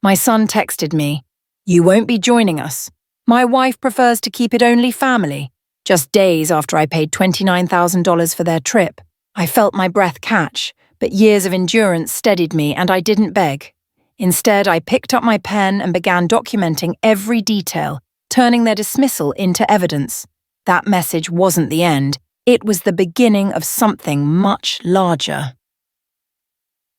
My son texted me, "You won't be joining us. My wife prefers to keep it only family." Just days after I paid $29,000 for their trip, I felt my breath catch, but years of endurance steadied me and I didn't beg. Instead, I picked up my pen and began documenting every detail, turning their dismissal into evidence. That message wasn't the end. It was the beginning of something much larger.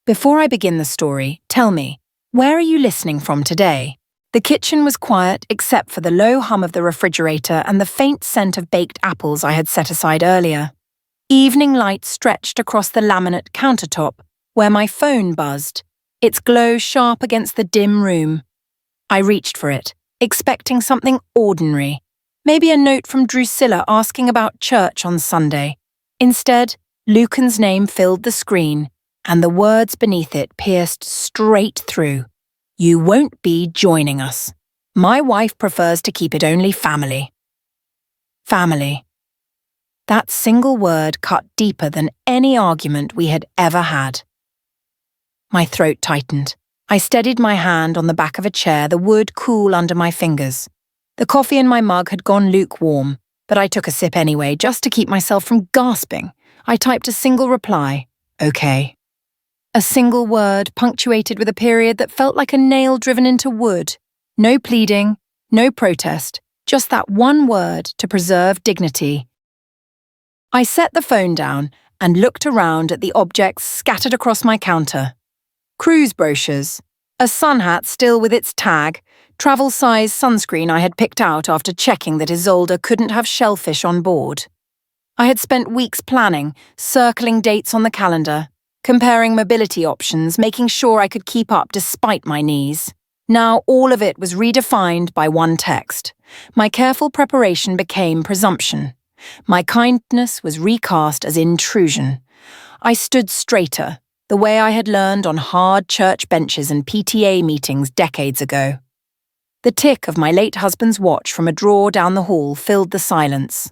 Before I begin the story, tell me, where are you listening from today? The kitchen was quiet except for the low hum of the refrigerator and the faint scent of baked apples I had set aside earlier. Evening light stretched across the laminate countertop, where my phone buzzed, its glow sharp against the dim room. I reached for it, expecting something ordinary, maybe a note from Drusilla asking about church on Sunday. Instead, Lucan's name filled the screen, and the words beneath it pierced straight through. "You won't be joining us. My wife prefers to keep it only family." Family. That single word cut deeper than any argument we had ever had. My throat tightened. I steadied my hand on the back of a chair, the wood cool under my fingers. The coffee in my mug had gone lukewarm, but I took a sip anyway, just to keep myself from gasping. I typed a single reply, "Okay." A single word punctuated with a period that felt like a nail driven into wood. No pleading, no protest, just that one word to preserve dignity. I set the phone down and looked around at the objects scattered across my counter. Cruise brochures, a sun hat still with its tag, travel-size sunscreen I had picked out after checking that Isolde couldn't have shellfish on board. I had spent weeks planning, circling dates on the calendar, comparing mobility options, making sure I could keep up despite my knees. Now all of it was redefined by one text. My careful preparation became presumption. My kindness was recast as intrusion. I stood straighter, the way I had learned on hard church benches and PTA meetings decades ago. The tick of my late husband's watch from a drawer down the hall filled the silence.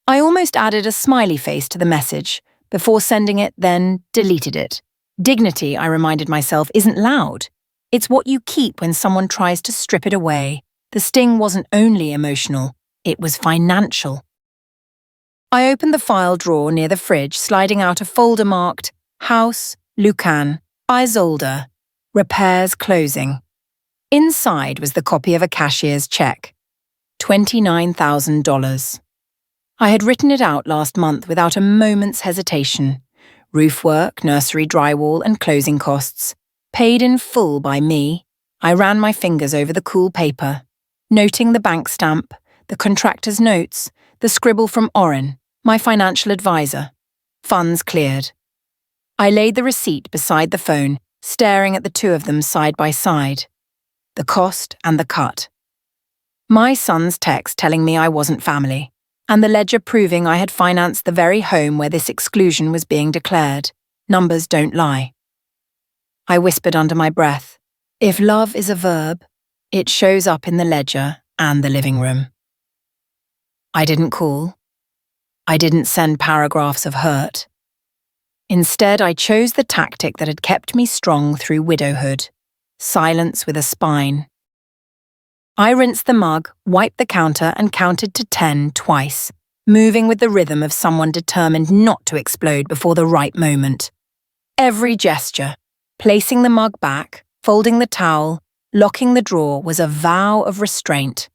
I almost added a smiley face to the message, before sending it, then deleted it. Dignity, I reminded myself, isn't loud. It's what you keep when someone tries to strip it away. The sting wasn't only emotional, it was financial. I opened the file drawer near the fridge, sliding out a folder marked House, Lucan, Isolde, Repairs Closing. Inside was the copy of a cashier's check. $29,000. I had written it out last month without a moment's hesitation. Roof work, nursery drywall, and closing costs. Paid in full by me. I ran my fingers over the cool paper, noting the bank stamp, the contractor's notes, the scribble from Oren, my financial advisor. Funds cleared. I laid the receipt beside the phone, staring at the two of them side by side. The cost and the cut. My son's text telling me I wasn't family, and the ledger proving I had financed the very home where this exclusion was being declared. Numbers don't lie. I whispered under my breath, if love is a verb, it shows up in the ledger and the living room. I didn't call. I didn't send paragraphs of hurt. Instead, I chose the tactic that had kept me strong through widowhood. Silence with a spine. I rinsed the mug, wiped the counter, and counted to 10 twice, moving with the rhythm of someone determined not to explode before the right moment. Every gesture, placing the mug back, folding the towel, locking the drawer, was a vow of restraint.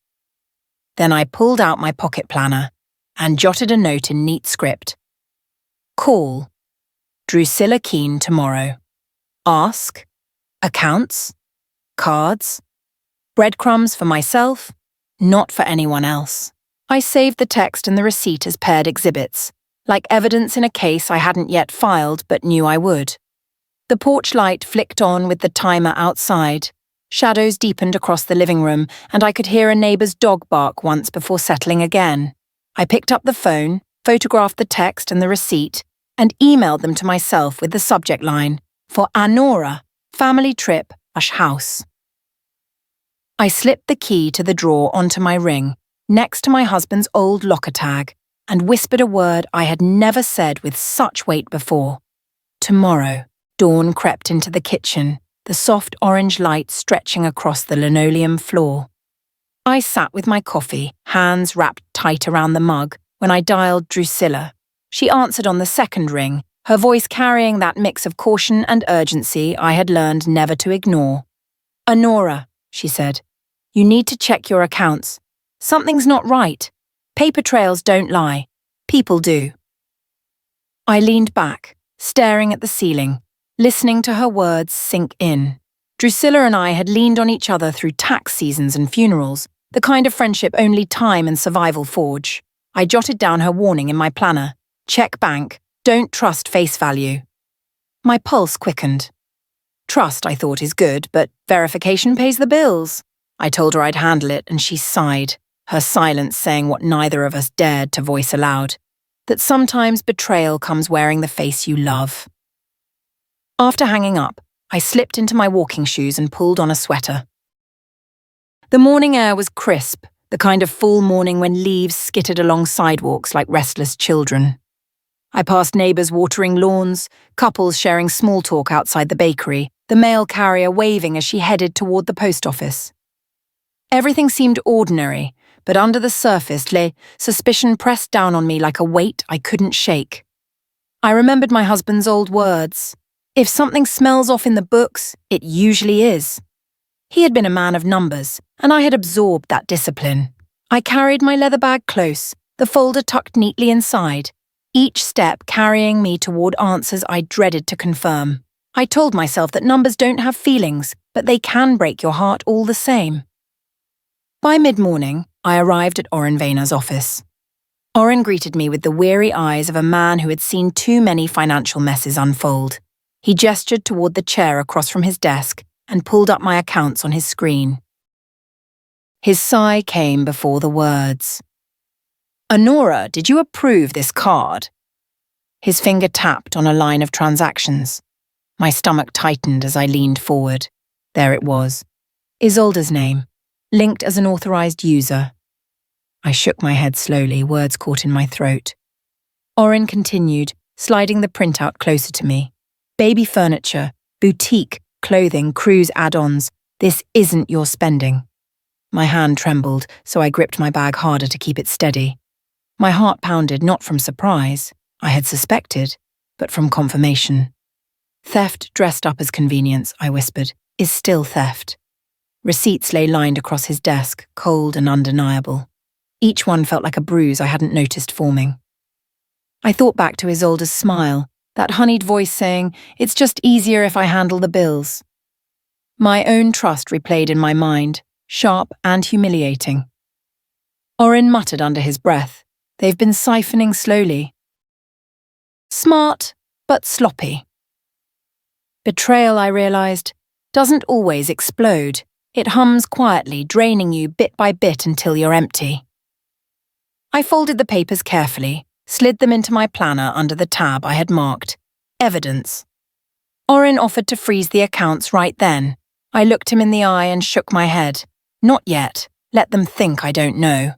Then I pulled out my pocket planner and jotted a note in neat script. Call. Drusilla Keane tomorrow. Ask. Accounts. Cards. Breadcrumbs for myself, not for anyone else. I saved the text and the receipt as paired exhibits, like evidence in a case I hadn't yet filed but knew I would. The porch light flicked on with the timer outside. Shadows deepened across the living room, and I could hear a neighbour's dog bark once before settling again. I picked up the phone, photographed the text and the receipt, and emailed them to myself with the subject line, for Anora, family trip / house. I slipped the key to the drawer onto my ring, next to my husband's old locker tag, and whispered a word I had never said with such weight before. Tomorrow. Dawn crept into the kitchen, the soft orange light stretching across the linoleum floor. I sat with my coffee, hands wrapped tight around the mug, when I dialed Drusilla. She answered on the second ring, her voice carrying that mix of caution and urgency I had learned never to ignore. "Honora," she said, "you need to check your accounts. Something's not right. Paper trails don't lie. People do." I leaned back, staring at the ceiling, listening to her words sink in. Drusilla and I had leaned on each other through tax seasons and funerals, the kind of friendship only time and survival forge. I jotted down her warning in my planner. Check bank, don't trust face value. My pulse quickened. Trust, I thought, is good, but verification pays the bills. I told her I'd handle it, and she sighed, her silence saying what neither of us dared to voice aloud, that sometimes betrayal comes wearing the face you love. After hanging up, I slipped into my walking shoes and pulled on a sweater. The morning air was crisp, the kind of fall morning when leaves skittered along sidewalks like restless children. I passed neighbours watering lawns, couples sharing small talk outside the bakery, the mail carrier waving as she headed toward the post office. Everything seemed ordinary, but under the surface lay suspicion pressed down on me like a weight I couldn't shake. I remembered my husband's old words. If something smells off in the books, it usually is. He had been a man of numbers, and I had absorbed that discipline. I carried my leather bag close, the folder tucked neatly inside, each step carrying me toward answers I dreaded to confirm. I told myself that numbers don't have feelings, but they can break your heart all the same. By mid-morning, I arrived at Oren Vayner's office. Oren greeted me with the weary eyes of a man who had seen too many financial messes unfold. He gestured toward the chair across from his desk and pulled up my accounts on his screen. His sigh came before the words. "Honora, did you approve this card?" His finger tapped on a line of transactions. My stomach tightened as I leaned forward. There it was. Isolde's name, linked as an authorized user. I shook my head slowly, words caught in my throat. Oren continued, sliding the printout closer to me. "Baby furniture, boutique, clothing, cruise add-ons. This isn't your spending." My hand trembled, so I gripped my bag harder to keep it steady. My heart pounded not from surprise, I had suspected, but from confirmation. "Theft dressed up as convenience," I whispered, "is still theft." Receipts lay lined across his desk, cold and undeniable. Each one felt like a bruise I hadn't noticed forming. I thought back to Isolde's smile, that honeyed voice saying, "It's just easier if I handle the bills." My own trust replayed in my mind, sharp and humiliating. Oren muttered under his breath, "They've been siphoning slowly." Smart, but sloppy. Betrayal, I realized, doesn't always explode. It hums quietly, draining you bit by bit until you're empty. I folded the papers carefully, slid them into my planner under the tab I had marked, Evidence. Oren offered to freeze the accounts right then. I looked him in the eye and shook my head. Not yet. Let them think I don't know.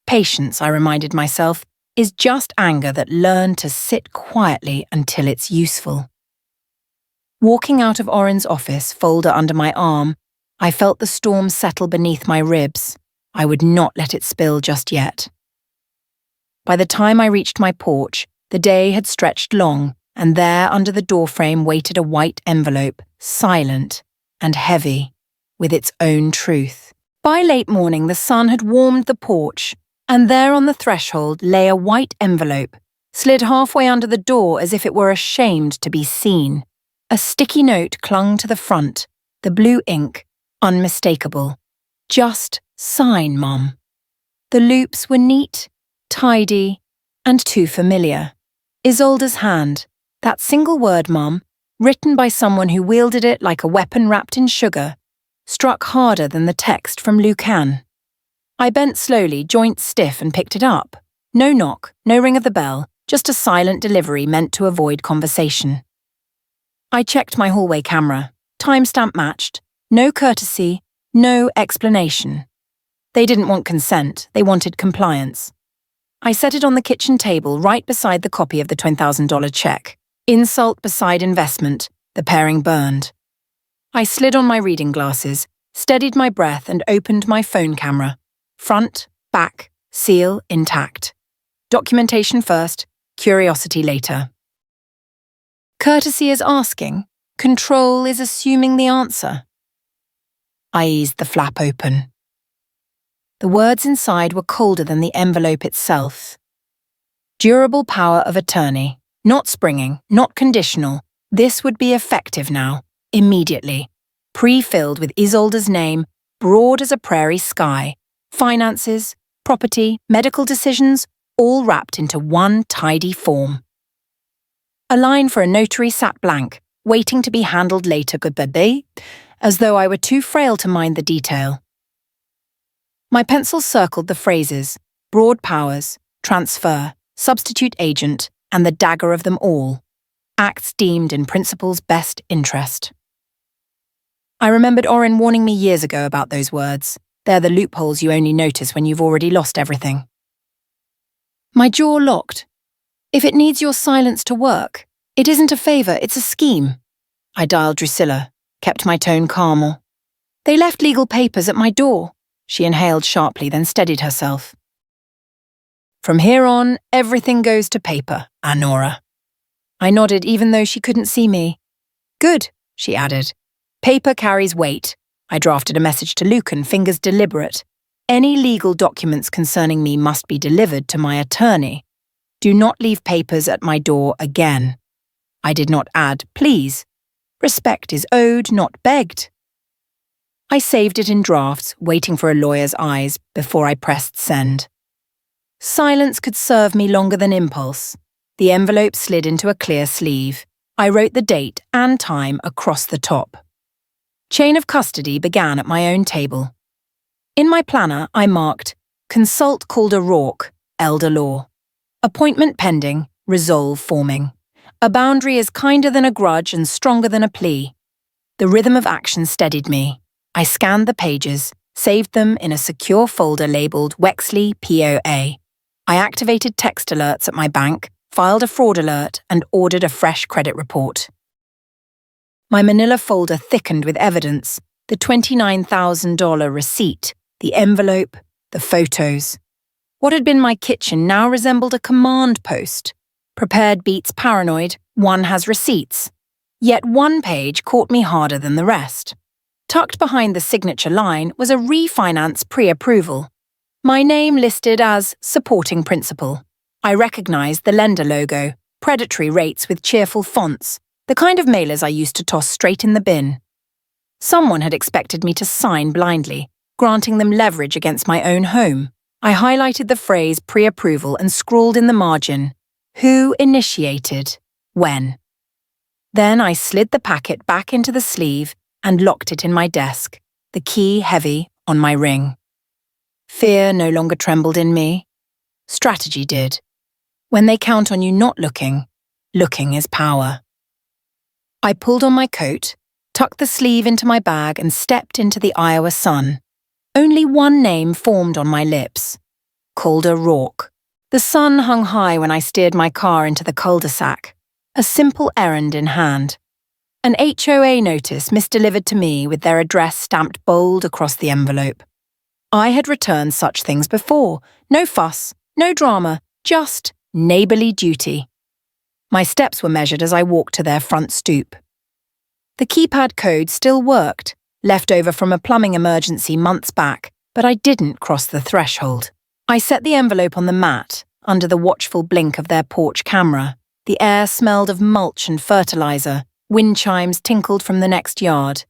Patience, I reminded myself, is just anger that learned to sit quietly until it's useful. Walking out of Oren's office, folder under my arm, I felt the storm settle beneath my ribs. I would not let it spill just yet. By the time I reached my porch, the day had stretched long, and there under the doorframe waited a white envelope, silent and heavy, with its own truth. By late morning, the sun had warmed the porch, and there on the threshold lay a white envelope, slid halfway under the door as if it were ashamed to be seen. A sticky note clung to the front, the blue ink, unmistakable. Just sign, Mum. The loops were neat, tidy, and too familiar. Isolde's hand, that single word, Mum, written by someone who wielded it like a weapon wrapped in sugar, struck harder than the text from Lucan. I bent slowly, joints stiff, and picked it up. No knock, no ring of the bell, just a silent delivery meant to avoid conversation. I checked my hallway camera, timestamp matched, no courtesy, no explanation. They didn't want consent, they wanted compliance. I set it on the kitchen table right beside the copy of the $10,000 check. Insult beside investment, the pairing burned. I slid on my reading glasses, steadied my breath and opened my phone camera. Front, back, seal intact. Documentation first, curiosity later. Courtesy is asking, control is assuming the answer. I eased the flap open. The words inside were colder than the envelope itself. Durable power of attorney, not springing, not conditional. This would be effective now, immediately. Pre-filled with Isolde's name, broad as a prairie sky. Finances, property, medical decisions, all wrapped into one tidy form. A line for a notary sat blank, waiting to be handled later, goodbye, as though I were too frail to mind the detail. My pencil circled the phrases, broad powers, transfer, substitute agent, and the dagger of them all. Acts deemed in principal's best interest. I remembered Orin warning me years ago about those words. They're the loopholes you only notice when you've already lost everything. My jaw locked. If it needs your silence to work, it isn't a favour, it's a scheme. I dialed Drusilla, kept my tone calmer. They left legal papers at my door. She inhaled sharply, then steadied herself. From here on, everything goes to paper, Anora. I nodded even though she couldn't see me. Good, she added. Paper carries weight. I drafted a message to Lucan, fingers deliberate. Any legal documents concerning me must be delivered to my attorney. Do not leave papers at my door again. I did not add, please. Respect is owed, not begged. I saved it in drafts, waiting for a lawyer's eyes before I pressed send. Silence could serve me longer than impulse. The envelope slid into a clear sleeve. I wrote the date and time across the top. Chain of custody began at my own table. In my planner, I marked, Consult Calder Rourke, Elder Law. Appointment pending, resolve forming. A boundary is kinder than a grudge and stronger than a plea. The rhythm of action steadied me. I scanned the pages, saved them in a secure folder labelled Wexley POA. I activated text alerts at my bank, filed a fraud alert, and ordered a fresh credit report. My manila folder thickened with evidence, the $29,000 receipt, the envelope, the photos. What had been my kitchen now resembled a command post. Prepared beats paranoid, one has receipts. Yet one page caught me harder than the rest. Tucked behind the signature line was a refinance pre-approval. My name listed as supporting principal. I recognized the lender logo, predatory rates with cheerful fonts, the kind of mailers I used to toss straight in the bin. Someone had expected me to sign blindly, granting them leverage against my own home. I highlighted the phrase pre-approval and scrawled in the margin, who initiated, when. Then I slid the packet back into the sleeve and locked it in my desk, the key heavy on my ring. Fear no longer trembled in me. Strategy did. When they count on you not looking, looking is power. I pulled on my coat, tucked the sleeve into my bag and stepped into the Iowa sun. Only one name formed on my lips. Calder Rourke. The sun hung high when I steered my car into the cul-de-sac, a simple errand in hand. An HOA notice misdelivered to me with their address stamped bold across the envelope. I had returned such things before. No fuss, no drama, just neighbourly duty. My steps were measured as I walked to their front stoop. The keypad code still worked, left over from a plumbing emergency months back, but I didn't cross the threshold. I set the envelope on the mat, under the watchful blink of their porch camera. The air smelled of mulch and fertilizer. Wind chimes tinkled from the next yard.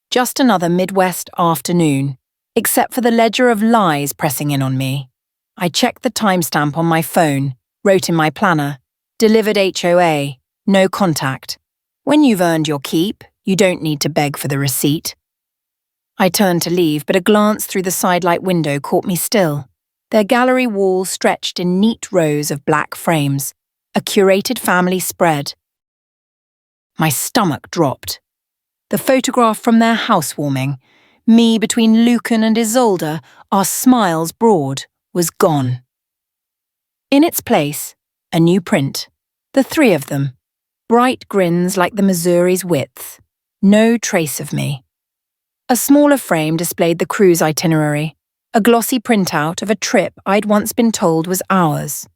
Just another Midwest afternoon, except for the ledger of lies pressing in on me. I checked the timestamp on my phone, wrote in my planner, delivered HOA, no contact. When you've earned your keep, you don't need to beg for the receipt. I turned to leave, but a glance through the sidelight window caught me still. Their gallery wall stretched in neat rows of black frames, a curated family spread. My stomach dropped. The photograph from their housewarming, me between Lucan and Isolde, our smiles broad, was gone. In its place, a new print, the three of them, bright grins like the Missouri's width. No trace of me. A smaller frame displayed the cruise itinerary, a glossy printout of a trip I'd once been told was ours.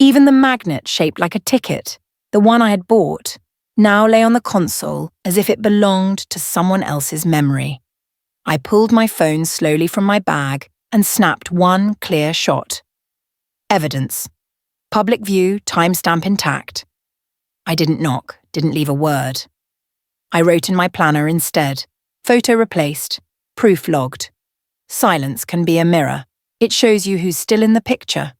Even the magnet shaped like a ticket, the one I had bought, now lay on the console as if it belonged to someone else's memory. I pulled my phone slowly from my bag and snapped one clear shot. Evidence. Public view, timestamp intact. I didn't knock, didn't leave a word. I wrote in my planner instead. Photo replaced. Proof logged. Silence can be a mirror. It shows you who's still in the picture.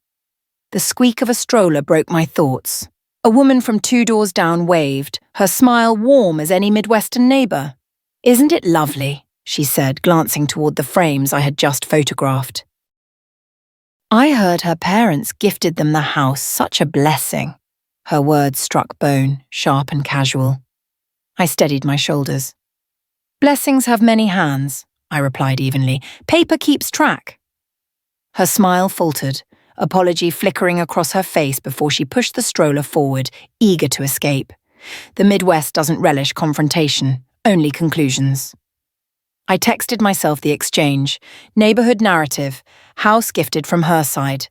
The squeak of a stroller broke my thoughts. A woman from 2 doors down waved, her smile warm as any Midwestern neighbour. "Isn't it lovely?" she said, glancing toward the frames I had just photographed. I heard her parents gifted them the house, such a blessing. Her words struck bone, sharp and casual. I steadied my shoulders. "Blessings have many hands," I replied evenly. "Paper keeps track." Her smile faltered, apology flickering across her face before she pushed the stroller forward, eager to escape. The Midwest doesn't relish confrontation, only conclusions. I texted myself the exchange. Neighborhood narrative, house gifted from her side.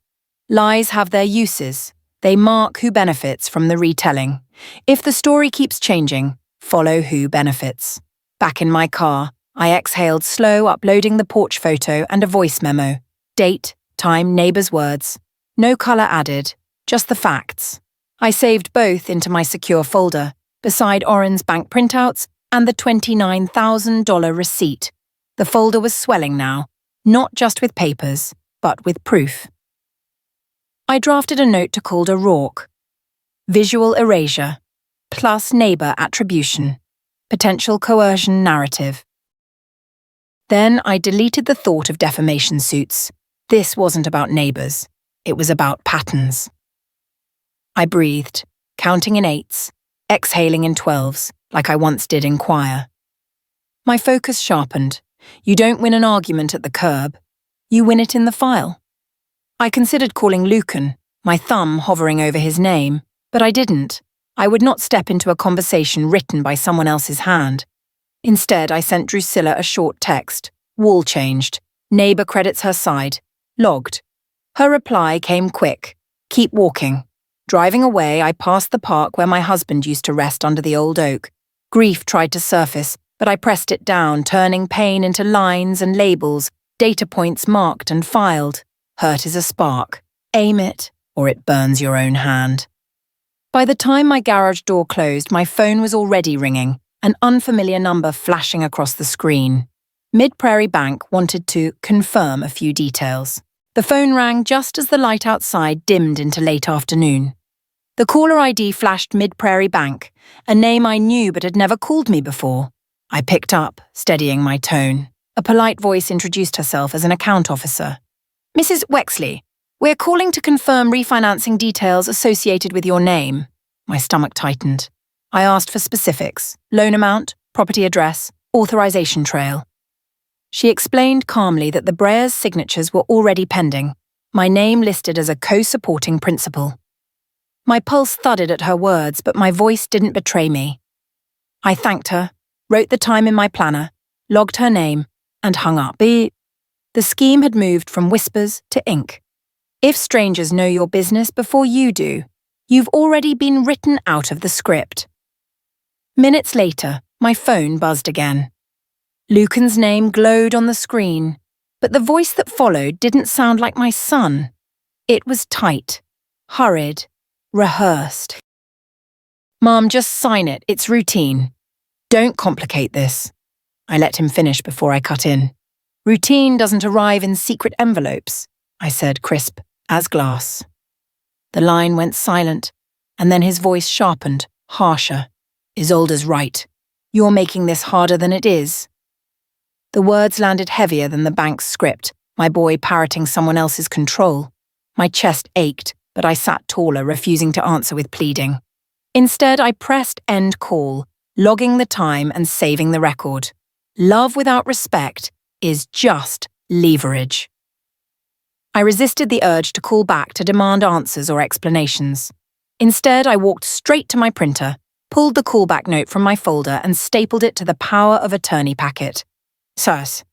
Lies have their uses. They mark who benefits from the retelling. If the story keeps changing, follow who benefits. Back in my car, I exhaled slow, uploading the porch photo and a voice memo. Date, time, neighbor's words. No color added, just the facts. I saved both into my secure folder, beside Oren's bank printouts and the $29,000 receipt. The folder was swelling now, not just with papers, but with proof. I drafted a note to Calder Rourke. Visual erasure, plus neighbor attribution, potential coercion narrative. Then I deleted the thought of defamation suits. This wasn't about neighbors. It was about patterns. I breathed, counting in 8s, exhaling in 12s, like I once did in choir. My focus sharpened. You don't win an argument at the curb. You win it in the file. I considered calling Lucan, my thumb hovering over his name, but I didn't. I would not step into a conversation written by someone else's hand. Instead, I sent Drusilla a short text. Wall changed. Neighbor credits her side. Logged. Her reply came quick. Keep walking. Driving away, I passed the park where my husband used to rest under the old oak. Grief tried to surface, but I pressed it down, turning pain into lines and labels, data points marked and filed. Hurt is a spark. Aim it, or it burns your own hand. By the time my garage door closed, my phone was already ringing, an unfamiliar number flashing across the screen. Mid-Prairie Bank wanted to confirm a few details. The phone rang just as the light outside dimmed into late afternoon. The caller ID flashed Mid-Prairie Bank, a name I knew but had never called me before. I picked up, steadying my tone. A polite voice introduced herself as an account officer. "Mrs. Wexley, we're calling to confirm refinancing details associated with your name." My stomach tightened. I asked for specifics: loan amount, property address, authorization trail. She explained calmly that the Breyers' signatures were already pending, my name listed as a co-supporting principal. My pulse thudded at her words, but my voice didn't betray me. I thanked her, wrote the time in my planner, logged her name, and hung up. The scheme had moved from whispers to ink. If strangers know your business before you do, you've already been written out of the script. Minutes later, my phone buzzed again. Lucan's name glowed on the screen, but the voice that followed didn't sound like my son. It was tight, hurried, rehearsed. "Mom, just sign it. It's routine. Don't complicate this." I let him finish before I cut in. "Routine doesn't arrive in secret envelopes," I said, crisp as glass. The line went silent, and then his voice sharpened, harsher. "Isolde's right. You're making this harder than it is." The words landed heavier than the bank's script, my boy parroting someone else's control. My chest ached, but I sat taller, refusing to answer with pleading. Instead, I pressed end call, logging the time and saving the record. Love without respect is just leverage. I resisted the urge to call back to demand answers or explanations. Instead, I walked straight to my printer, pulled the callback note from my folder and stapled it to the power of attorney packet. Sirs.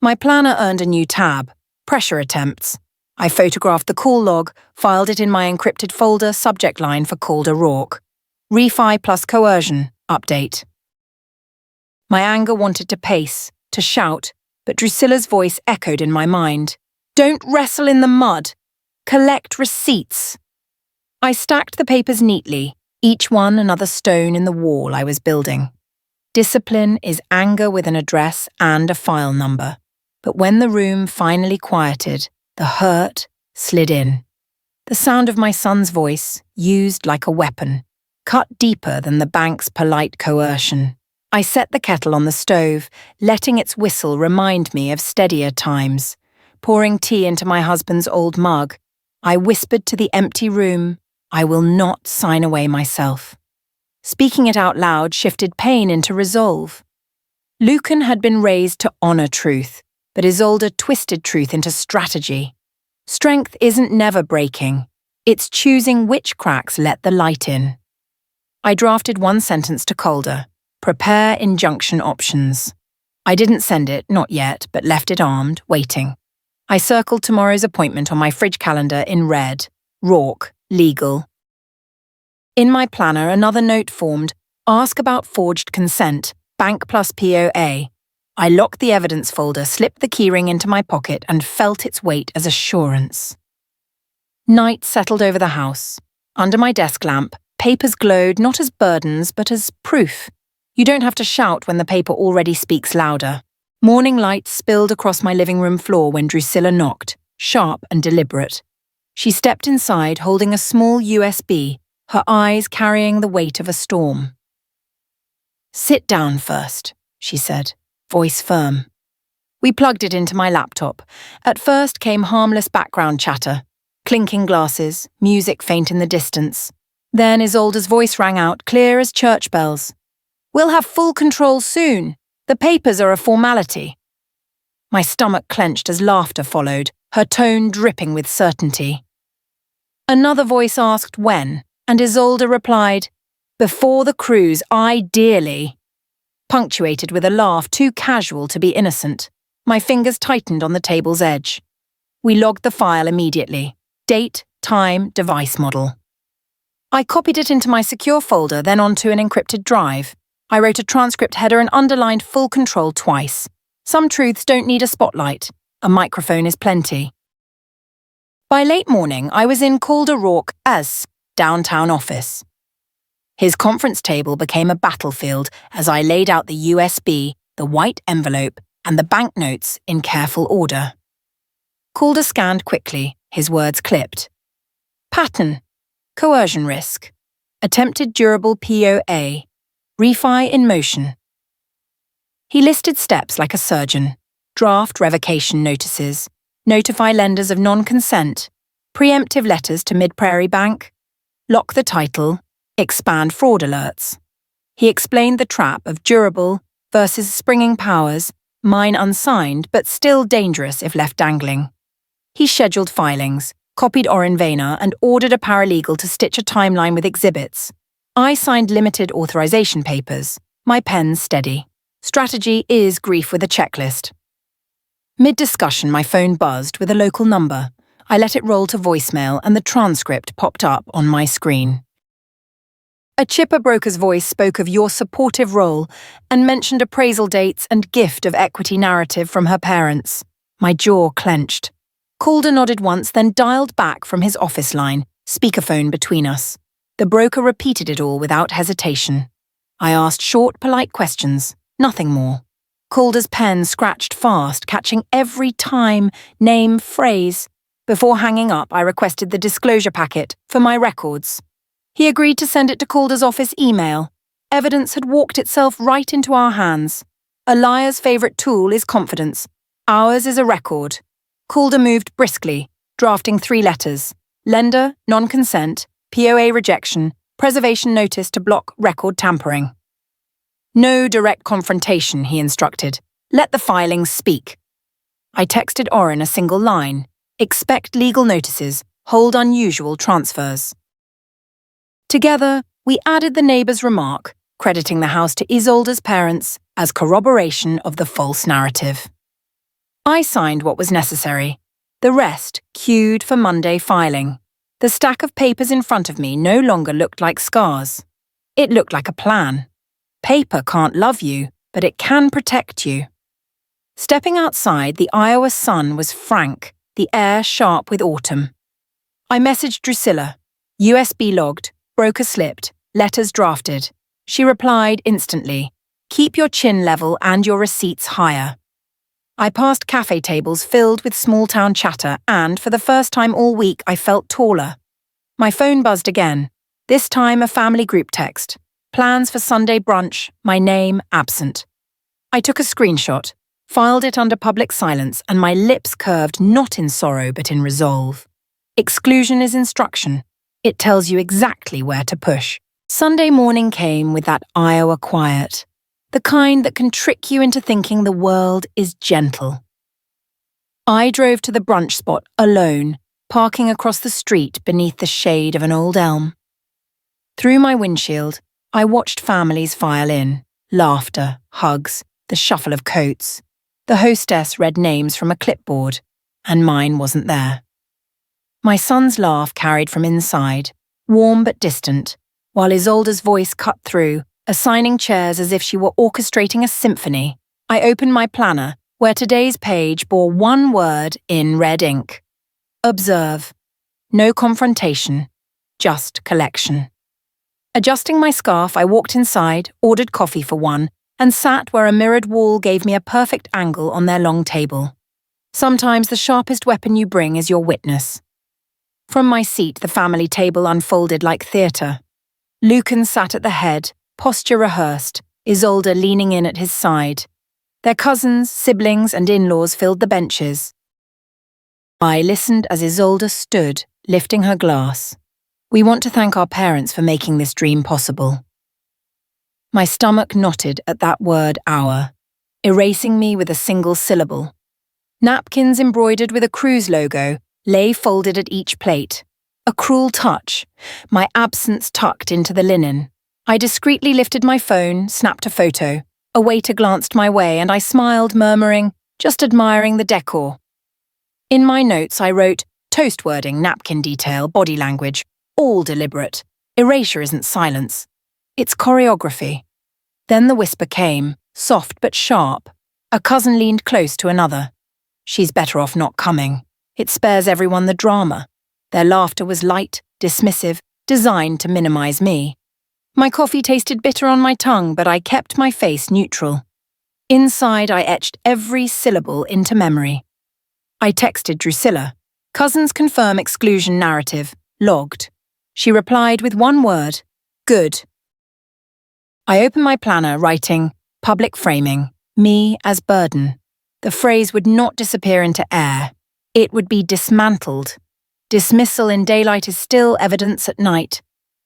My planner earned a new tab, pressure attempts. I photographed the call log, filed it in my encrypted folder, subject line for Calder Rourke. Refi plus coercion, update. My anger wanted to pace, to shout, but Drusilla's voice echoed in my mind. Don't wrestle in the mud. Collect receipts. I stacked the papers neatly, each one another stone in the wall I was building. Discipline is anger with an address and a file number. But when the room finally quieted, the hurt slid in. The sound of my son's voice, used like a weapon, cut deeper than the bank's polite coercion. I set the kettle on the stove, letting its whistle remind me of steadier times. Pouring tea into my husband's old mug, I whispered to the empty room, I will not sign away myself. Speaking it out loud shifted pain into resolve. Lucan had been raised to honor truth, but Isolde twisted truth into strategy. Strength isn't never breaking. It's choosing which cracks let the light in. I drafted one sentence to Calder. Prepare injunction options. I didn't send it, not yet, but left it armed, waiting. I circled tomorrow's appointment on my fridge calendar in red. Rourke, legal. In my planner, another note formed. Ask about forged consent. Bank plus POA. I locked the evidence folder, slipped the keyring into my pocket, and felt its weight as assurance. Night settled over the house. Under my desk lamp, papers glowed not as burdens, but as proof. You don't have to shout when the paper already speaks louder. Morning light spilled across my living room floor when Drusilla knocked, sharp and deliberate. She stepped inside, holding a small USB, her eyes carrying the weight of a storm. Sit down first, she said, voice firm. We plugged it into my laptop. At first came harmless background chatter, clinking glasses, music faint in the distance. Then Isolde's voice rang out, clear as church bells. We'll have full control soon. The papers are a formality. My stomach clenched as laughter followed, her tone dripping with certainty. Another voice asked when, and Isolde replied, before the cruise, ideally. Punctuated with a laugh too casual to be innocent, my fingers tightened on the table's edge. We logged the file immediately. Date, time, device model. I copied it into my secure folder, then onto an encrypted drive. I wrote a transcript header and underlined full control twice. Some truths don't need a spotlight. A microphone is plenty. By late morning, I was in Calder Rourke's downtown office. His conference table became a battlefield as I laid out the USB, the white envelope, and the banknotes in careful order. Calder scanned quickly, his words clipped. Pattern. Coercion risk. Attempted durable POA. Refi in motion. He listed steps like a surgeon. Draft revocation notices. Notify lenders of non-consent. Preemptive letters to Mid-Prairie Bank. Lock the title. Expand fraud alerts. He explained the trap of durable versus springing powers, mine unsigned but still dangerous if left dangling. He scheduled filings, copied Orin Vayner, and ordered a paralegal to stitch a timeline with exhibits. I signed limited authorization papers, my pen steady. Strategy is grief with a checklist. Mid-discussion, my phone buzzed with a local number. I let it roll to voicemail and the transcript popped up on my screen. A chipper broker's voice spoke of your supportive role and mentioned appraisal dates and gift of equity narrative from her parents. My jaw clenched. Calder nodded once, then dialed back from his office line, speakerphone between us. The broker repeated it all without hesitation. I asked short, polite questions, nothing more. Calder's pen scratched fast, catching every time, name, phrase. Before hanging up, I requested the disclosure packet for my records. He agreed to send it to Calder's office email. Evidence had walked itself right into our hands. A liar's favourite tool is confidence. Ours is a record. Calder moved briskly, drafting 3 letters. Lender, non-consent, POA rejection, preservation notice to block record tampering. No direct confrontation, he instructed. Let the filings speak. I texted Orin a single line. Expect legal notices. Hold unusual transfers. Together, We added the neighbour's remark, crediting the house to Isolde's parents as corroboration of the false narrative. I signed what was necessary. The rest queued for Monday filing. The stack of papers in front of me no longer looked like scars. It looked like a plan. Paper can't love you, but it can protect you. Stepping outside, the Iowa sun was frank, the air sharp with autumn. I messaged Drusilla. USB logged, broker slipped, letters drafted. She replied instantly, "Keep your chin level and your receipts higher." I passed cafe tables filled with small-town chatter and, for the first time all week, I felt taller. My phone buzzed again, this time a family group text. Plans for Sunday brunch, my name absent. I took a screenshot, filed it under public silence, and my lips curved not in sorrow but in resolve. Exclusion is instruction. It tells you exactly where to push. Sunday morning came with that Iowa quiet, the kind that can trick you into thinking the world is gentle. I drove to the brunch spot alone, parking across the street beneath the shade of an old elm. Through my windshield, I watched families file in, laughter, hugs, the shuffle of coats. The hostess read names from a clipboard, and mine wasn't there. My son's laugh carried from inside, warm but distant, while Isolde's voice cut through, assigning chairs as if she were orchestrating a symphony. I opened my planner, where today's page bore one word in red ink. Observe. No confrontation, just collection. Adjusting my scarf, I walked inside, ordered coffee for one, and sat where a mirrored wall gave me a perfect angle on their long table. Sometimes the sharpest weapon you bring is your witness. From my seat, the family table unfolded like theatre. Lucan sat at the head, posture rehearsed, Isolde leaning in at his side. Their cousins, siblings, and in-laws filled the benches. I listened as Isolde stood, lifting her glass. We want to thank our parents for making this dream possible. My stomach knotted at that word hour, erasing me with a single syllable. Napkins embroidered with a cruise logo lay folded at each plate. A cruel touch, my absence tucked into the linen. I discreetly lifted my phone, snapped a photo. A waiter glanced my way and I smiled, murmuring, just admiring the decor. In my notes I wrote, toast wording, napkin detail, body language, all deliberate. Erasure isn't silence. It's choreography. Then the whisper came, soft but sharp. A cousin leaned close to another. She's better off not coming. It spares everyone the drama. Their laughter was light, dismissive, designed to minimize me. My coffee tasted bitter on my tongue, but I kept my face neutral. Inside, I etched every syllable into memory. I texted Drusilla. Cousins confirm exclusion narrative. Logged. She replied with one word. Good. I opened my planner, writing, public framing, me as burden. The phrase would not disappear into air. It would be dismantled. Dismissal in daylight is still evidence at night.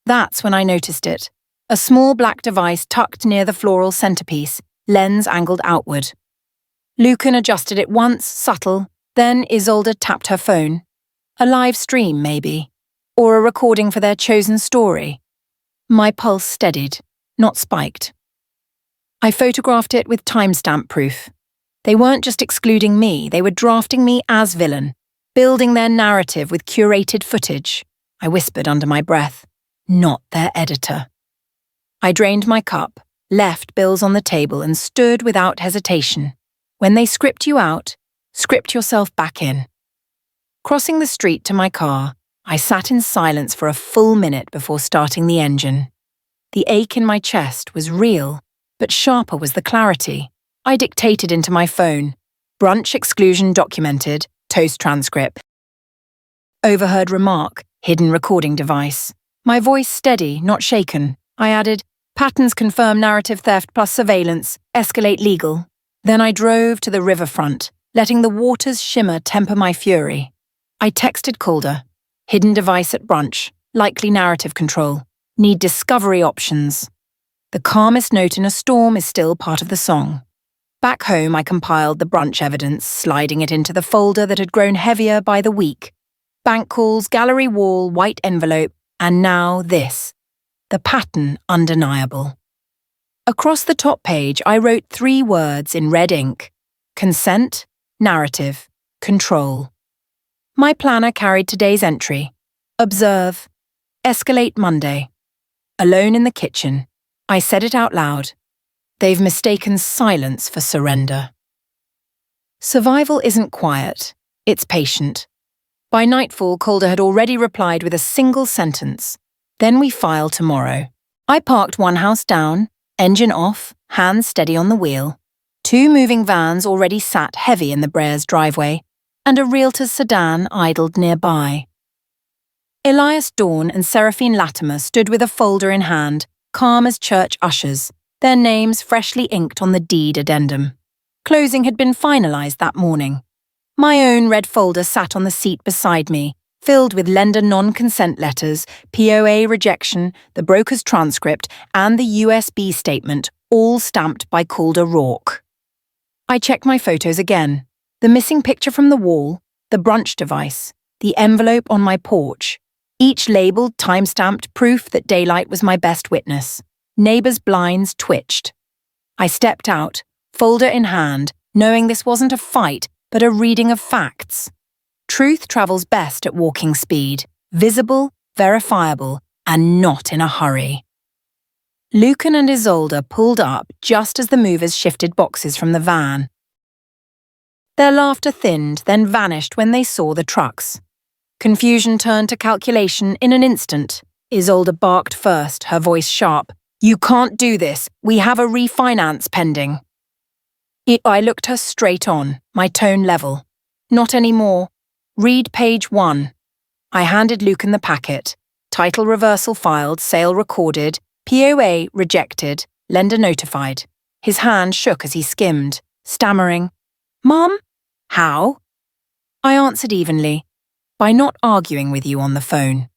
That's when I noticed it. A small black device tucked near the floral centerpiece, lens angled outward. Lucan adjusted it once, subtle, then Isolde tapped her phone. A live stream, maybe. Or a recording for their chosen story. My pulse steadied, not spiked. I photographed it with timestamp proof. They weren't just excluding me, they were drafting me as villain, building their narrative with curated footage. I whispered under my breath, not their editor. I drained my cup, left bills on the table and stood without hesitation. When they script you out, script yourself back in. Crossing the street to my car, I sat in silence for a full minute before starting the engine. The ache in my chest was real, but sharper was the clarity. I dictated into my phone. Brunch exclusion documented, toast transcript. Overheard remark, hidden recording device. My voice steady, not shaken. I added, patterns confirm narrative theft plus surveillance, escalate legal. Then I drove to the riverfront, letting the water's shimmer temper my fury. I texted Calder. Hidden device at brunch, likely narrative control. Need discovery options. The calmest note in a storm is still part of the song. Back home, I compiled the brunch evidence, sliding it into the folder that had grown heavier by the week. Bank calls, gallery wall, white envelope, and now this. the pattern undeniable. Across the top page, I wrote 3 words in red ink: consent, narrative, control. My planner carried today's entry: observe, escalate Monday. Alone in the kitchen, I said it out loud. They've mistaken silence for surrender. Survival isn't quiet, it's patient. By nightfall, Calder had already replied with a single sentence: then we file tomorrow. I parked one house down, engine off, hands steady on the wheel. 2 moving vans already sat heavy in the Breyers' driveway, and a realtor's sedan idled nearby. Elias Dawn and Seraphine Latimer stood with a folder in hand, calm as church ushers, their names freshly inked on the deed addendum. Closing had been finalised that morning. My own red folder sat on the seat beside me, filled with lender non-consent letters, POA rejection, the broker's transcript, and the USB statement, all stamped by Calder Rourke. I checked my photos again. The missing picture from the wall, the brunch device, the envelope on my porch, each labelled, time-stamped, proof that daylight was my best witness. Neighbours' blinds twitched. I stepped out, folder in hand, knowing this wasn't a fight, but a reading of facts. Truth travels best at walking speed, visible, verifiable, and not in a hurry. Lucan and Isolde pulled up just as the movers shifted boxes from the van. Their laughter thinned, then vanished when they saw the trucks. Confusion turned to calculation in an instant. Isolde barked first, her voice sharp. "You can't do this. We have a refinance pending." I looked her straight on, my tone level. "Not anymore. Read page 1. I handed Lucan the packet. Title reversal filed, sale recorded, POA rejected, lender notified. His hand shook as he skimmed, stammering, "Mum? How?" I answered evenly, "By not arguing with you on the phone."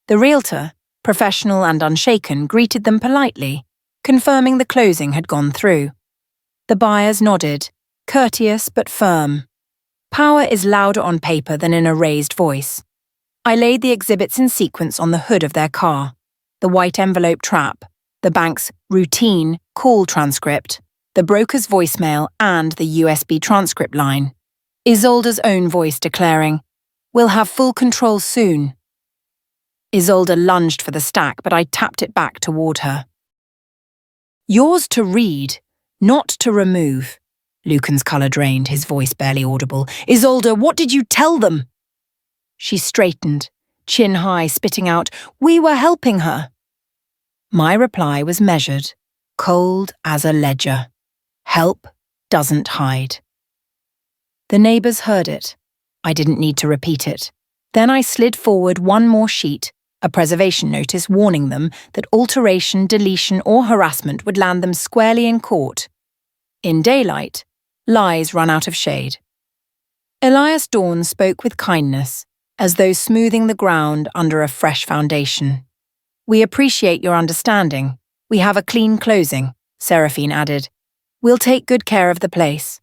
The realtor, professional and unshaken, greeted them politely, confirming the closing had gone through. The buyers nodded, courteous but firm. Power is louder on paper than in a raised voice. I laid the exhibits in sequence on the hood of their car: the white envelope trap, the bank's routine call transcript, the broker's voicemail, and the USB transcript line. Isolde's own voice declaring, "We'll have full control soon." Isolde lunged for the stack, but I tapped it back toward her. "Yours to read, not to remove." Lucan's colour drained, his voice barely audible. "Isolde, what did you tell them?" She straightened, chin high, spitting out, "We were helping her." My reply was measured, cold as a ledger. Help doesn't hide. The neighbours heard it. I didn't need to repeat it. Then I slid forward one more sheet, a preservation notice warning them that alteration, deletion, or harassment would land them squarely in court. In daylight, lies run out of shade. Elias Dawn spoke with kindness, as though smoothing the ground under a fresh foundation. "We appreciate your understanding. We have a clean closing," Seraphine added. "We'll take good care of the place."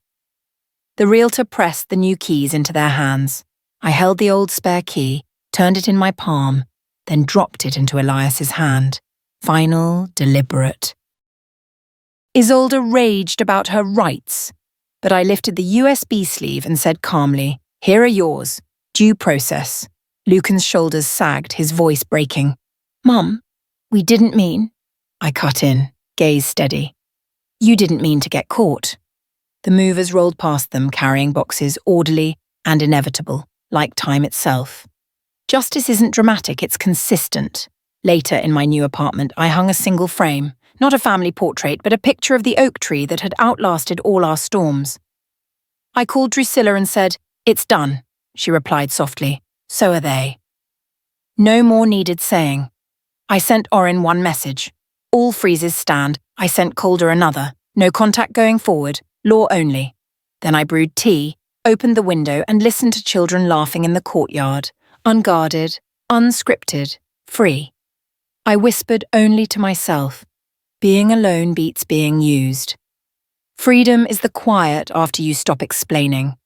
The realtor pressed the new keys into their hands. I held the old spare key, turned it in my palm, then dropped it into Elias's hand. Final, deliberate. Isolde raged about her rights, but I lifted the USB sleeve and said calmly, "Here are yours. Due process." Lucan's shoulders sagged, his voice breaking. "Mum, we didn't mean—" I cut in, gaze steady. "You didn't mean to get caught." The movers rolled past them, carrying boxes, orderly and inevitable, like time itself. Justice isn't dramatic, it's consistent. Later, in my new apartment, I hung a single frame, not a family portrait, but a picture of the oak tree that had outlasted all our storms. I called Drusilla and said, "It's done." She replied softly, "So are they." No more needed saying. I sent Orin one message. "All freezes stand." I sent Calder another. "No contact going forward. Law only." Then I brewed tea, opened the window, and listened to children laughing in the courtyard, unguarded, unscripted, free. I whispered only to myself, being alone beats being used. Freedom is the quiet after you stop explaining.